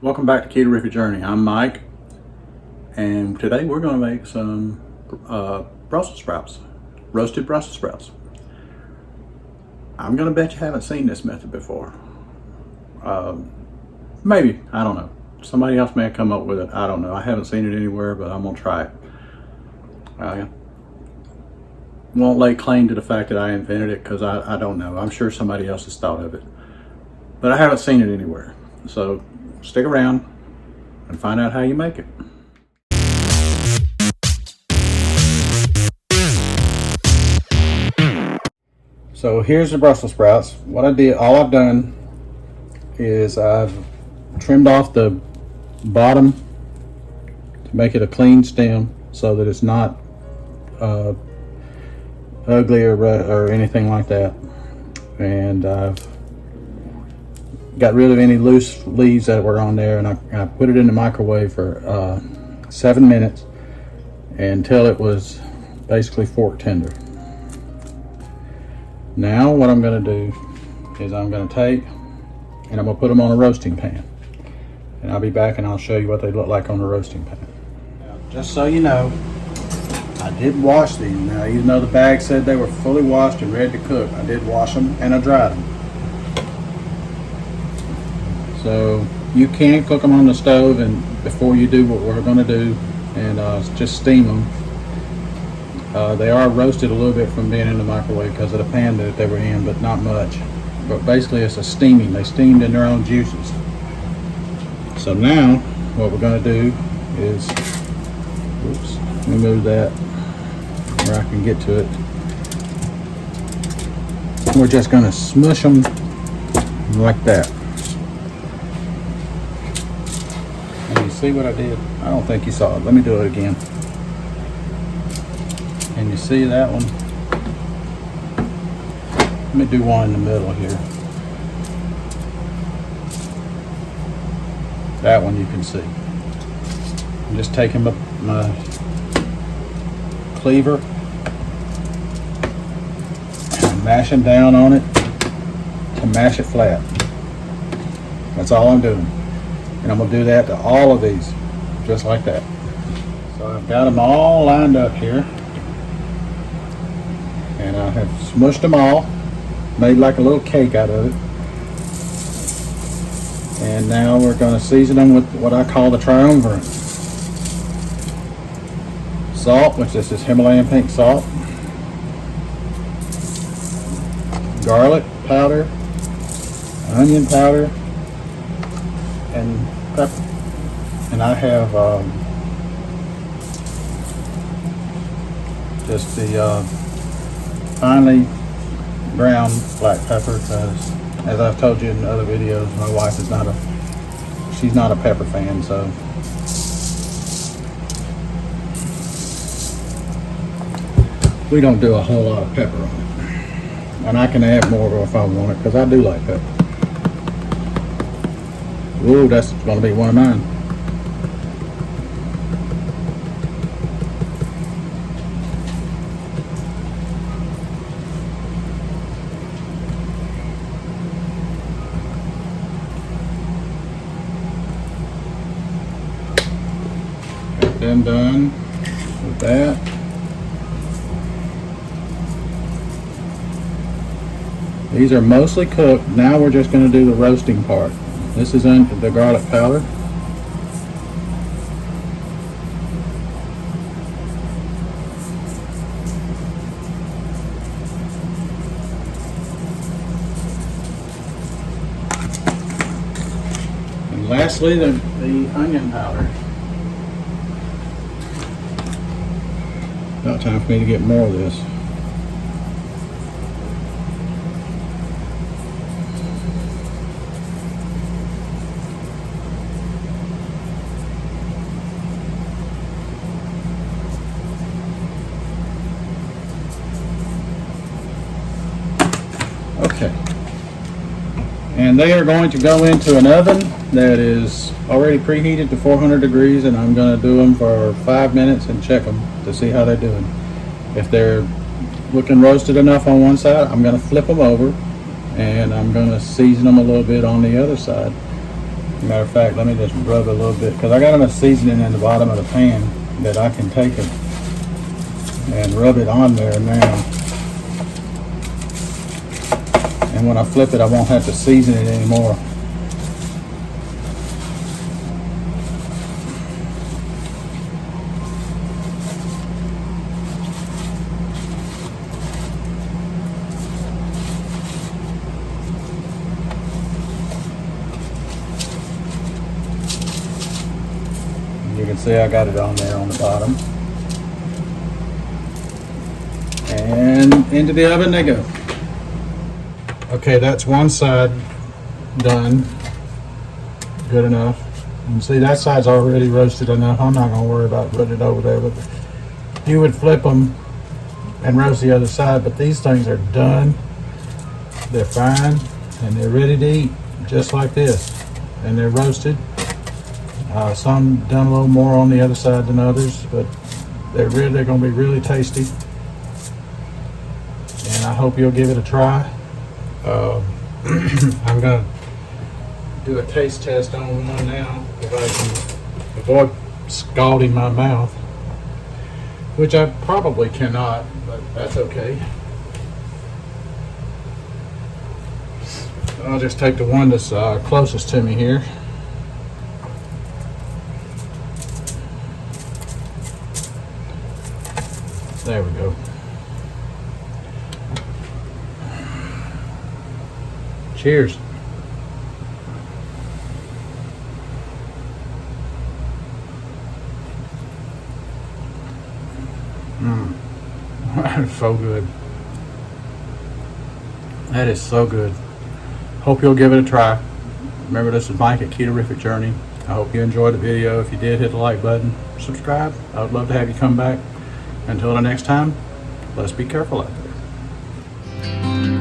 Welcome back to Keto Journey. I'm Mike, and today we're going to make some Brussels sprouts, roasted Brussels sprouts. I'm going to bet you haven't seen this method before. Maybe, I don't know. Somebody else may have come up with it. I don't know. I haven't seen it anywhere, but I'm going to try it. I won't lay claim to the fact that I invented it because I don't know. I'm sure somebody else has thought of it, but I haven't seen it anywhere. So stick around and find out how you make it. So here's the Brussels sprouts. What I did, all I've done is I've trimmed off the bottom to make it a clean stem so that it's not ugly or anything like that. And I've got rid of any loose leaves that were on there, and I put it in the microwave for 7 minutes until it was basically fork tender. Now what I'm going to do is I'm going to take and I'm going to put them on a roasting pan, and I'll be back and I'll show you what they look like on the roasting pan. Now, just so you know, I did wash these. Now, even though the bag said they were fully washed and ready to cook, I did wash them and I dried them. So you can cook them on the stove and before you do what we're going to do, and just steam them. They are roasted a little bit from being in the microwave because of the pan that they were in, but not much. But basically it's a steaming. They steamed in their own juices. So now what we're going to do is, oops, let me move that where I can get to it. We're just going to smush them like that. See what I did? I don't think you saw it. Let me do it again. And you see that one? Let me do one in the middle here. That one you can see. I'm just taking my cleaver and mashing down on it to mash it flat. That's all I'm doing. And I'm going to do that to all of these, just like that. So I've got them all lined up here. And I have smushed them all, made like a little cake out of it. And now we're going to season them with what I call the triumvirate. Salt, which is this Himalayan pink salt. Garlic powder. Onion powder. And pepper. And I have just the finely ground black pepper, because as I've told you in other videos, my wife is she's not a pepper fan, so we don't do a whole lot of pepper on it. And I can add more if I want it, because I do like pepper. Ooh, that's going to be one of mine. Got them done with that. These are mostly cooked. Now we're just going to do the roasting part. This is the garlic powder. And lastly, the onion powder. About time for me to get more of this. Okay, and they are going to go into an oven that is already preheated to 400 degrees, and I'm going to do them for 5 minutes and check them to see how they're doing. If they're looking roasted enough on one side, I'm going to flip them over and I'm going to season them a little bit on the other side Matter of fact, let me just rub it a little bit, because I got enough seasoning in the bottom of the pan that I can take it and rub it on there now. And when I flip it, I won't have to season it anymore. You can see I got it on there on the bottom. And into the oven they go. Okay, that's one side done. Good enough. You can see that side's already roasted enough. I'm not going to worry about putting it over there. But you would flip them and roast the other side. But these things are done. They're fine. And they're ready to eat. Just like this. And they're roasted. Some done a little more on the other side than others. But they're going to be really tasty. And I hope you'll give it a try. I'm going to do a taste test on one now if I can avoid scalding my mouth, which I probably cannot, but that's okay. I'll just take the one that's closest to me here. There we go. Cheers. That is so good. That is so good. Hope you'll give it a try. Remember, this is Mike at Ketorific Journey. I hope you enjoyed the video. If you did, hit the like button. Subscribe. I would love to have you come back. Until the next time, let's be careful out there.